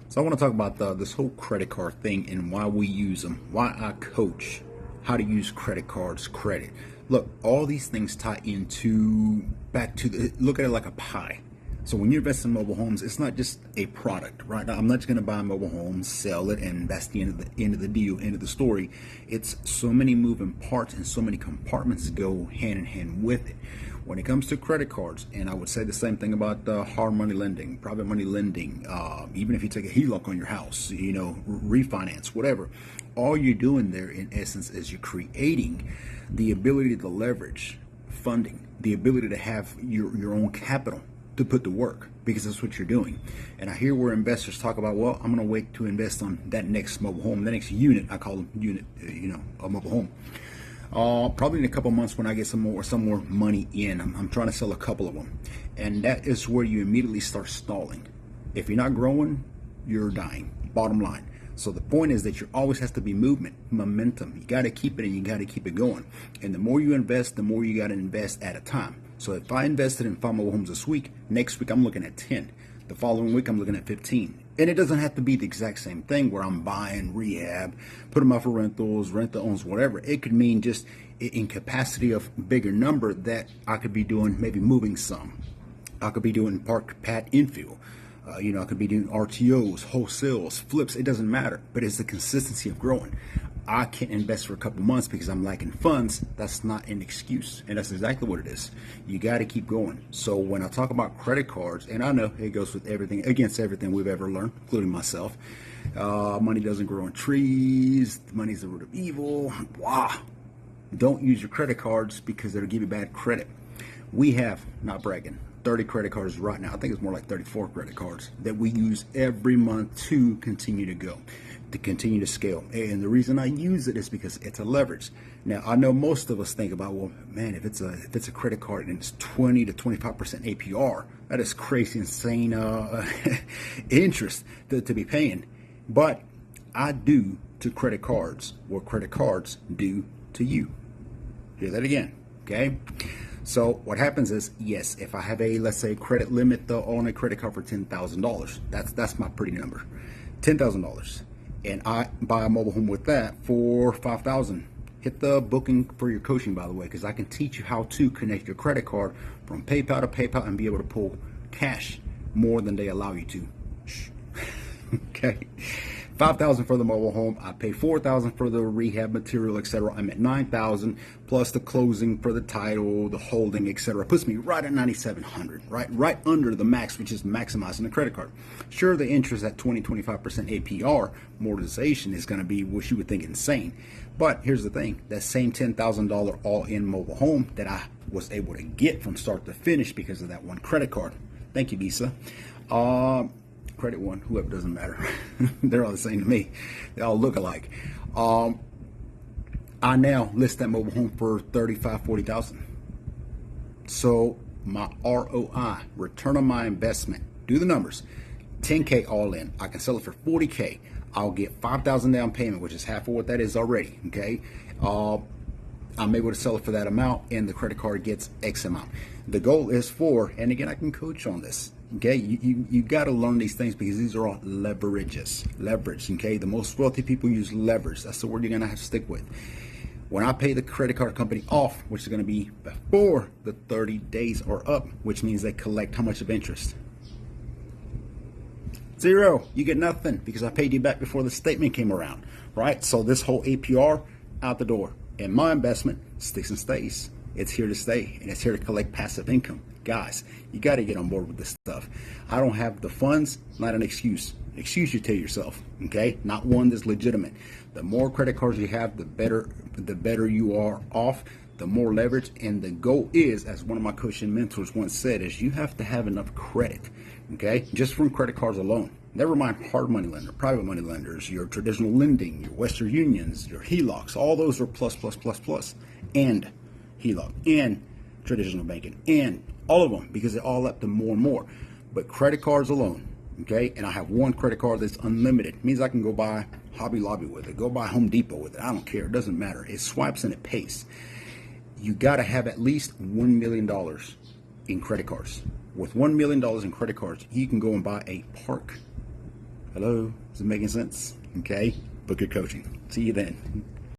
So I want to talk about this whole credit card thing and why we use them, why I coach how to use credit cards, credit. Look, all these things tie into back to look at it like a pie. So when you invest in mobile homes, it's not just a product, right? Now, I'm not just going to buy a mobile home, sell it, and that's the end of the deal, end of the story. It's so many moving parts and so many compartments go hand in hand with it. When it comes to credit cards, and I would say the same thing about hard money lending, private money lending, even if you take a HELOC on your house, refinance, whatever, all you're doing there in essence is you're creating the ability to leverage funding, the ability to have your own capital to put to work, because that's what you're doing. And I hear where investors talk about, well, I'm going to wait to invest on that next mobile home, the next unit. I call them unit, a mobile home. Probably in a couple months when I get some more money in. I'm trying to sell a couple of them, and that is where you immediately start stalling. If you're not growing, you're dying. Bottom line. So the point is that there always has to be movement, momentum. You got to keep it and you got to keep it going. And the more you invest, the more you got to invest at a time. So if I invested in 5 mobile homes this week, next week I'm looking at 10. The following week I'm looking at 15. And it doesn't have to be the exact same thing where I'm buying, rehab, put them out for rentals, rent the owns, whatever. It could mean just in capacity of bigger number that I could be doing, maybe moving some. I could be doing park pad infill. I could be doing RTOs, wholesales, flips. It doesn't matter, but it's the consistency of growing. I can't invest for a couple months because I'm lacking funds. That's not an excuse, and that's exactly what it is. You got to keep going. So when I talk about credit cards, and I know it goes with everything, against everything we've ever learned, including myself. Money doesn't grow on trees. Money's the root of evil. Wow. Don't use your credit cards because it'll give you bad credit. We have, not bragging, 30 credit cards right now. I think it's more like 34 credit cards that we use every month to continue to go, to continue to scale. And the reason I use it is because it's a leverage. Now, I know most of us think about, well, man, if it's a credit card and it's 20 to 25% APR, that is crazy, insane interest to be paying. But I do to credit cards what credit cards do to you. Hear that again, okay? So what happens is, yes, if I have let's say credit limit on a credit card for $10,000, that's my pretty number, $10,000, and I buy a mobile home with that for $5,000. Hit the booking for your coaching, by the way, because I can teach you how to connect your credit card from PayPal to PayPal and be able to pull cash more than they allow you to. Okay. $5,000 for the mobile home. I pay $4,000 for the rehab material, etc. I'm at $9,000 plus the closing for the title, the holding, etc. Puts me right at $9,700, right under the max, which is maximizing the credit card. Sure, the interest at 20-25% APR amortization is going to be what you would think insane. But here's the thing: that same $10,000 all-in mobile home that I was able to get from start to finish because of that one credit card. Thank you, Visa. Credit One, whoever, doesn't matter. They're all the same to me. They all look alike. I now list that mobile home for $35,000-$40,000. So my ROI, return on my investment, do the numbers, $10K all in. I can sell it for $40K. I'll get $5,000 down payment, which is half of what that is already. Okay. I'm able to sell it for that amount, and the credit card gets X amount. The goal is and again, I can coach on this. Okay, you got to learn these things because these are all leverages. Leverage. Okay, the most wealthy people use leverage. That's the word you're gonna have to stick with. When I pay the credit card company off, which is gonna be before the 30 days are up, which means they collect how much of interest? Zero. You get nothing because I paid you back before the statement came around, right? So this whole APR out the door, and my investment sticks and stays. It's here to stay, and it's here to collect passive income. Guys, you got to get on board with this stuff. I don't have the funds, not an excuse. Excuse you tell yourself, okay? Not one that's legitimate. The more credit cards you have, the better you are off, the more leverage. And the goal is, as one of my coaching mentors once said, is you have to have enough credit, okay? Just from credit cards alone. Never mind hard money lender, private money lenders, your traditional lending, your Western Unions, your HELOCs. All those are plus, and HELOC, and traditional banking, and all of them, because they all up to more and more. But credit cards alone, okay, and I have one credit card that's unlimited. It means I can go buy Hobby Lobby with it, go buy Home Depot with it. I don't care. It doesn't matter. It swipes and it pays. You got to have at least $1 million in credit cards. With $1 million in credit cards, you can go and buy a park Hello? Is it making sense? Okay. Book your coaching. See you then.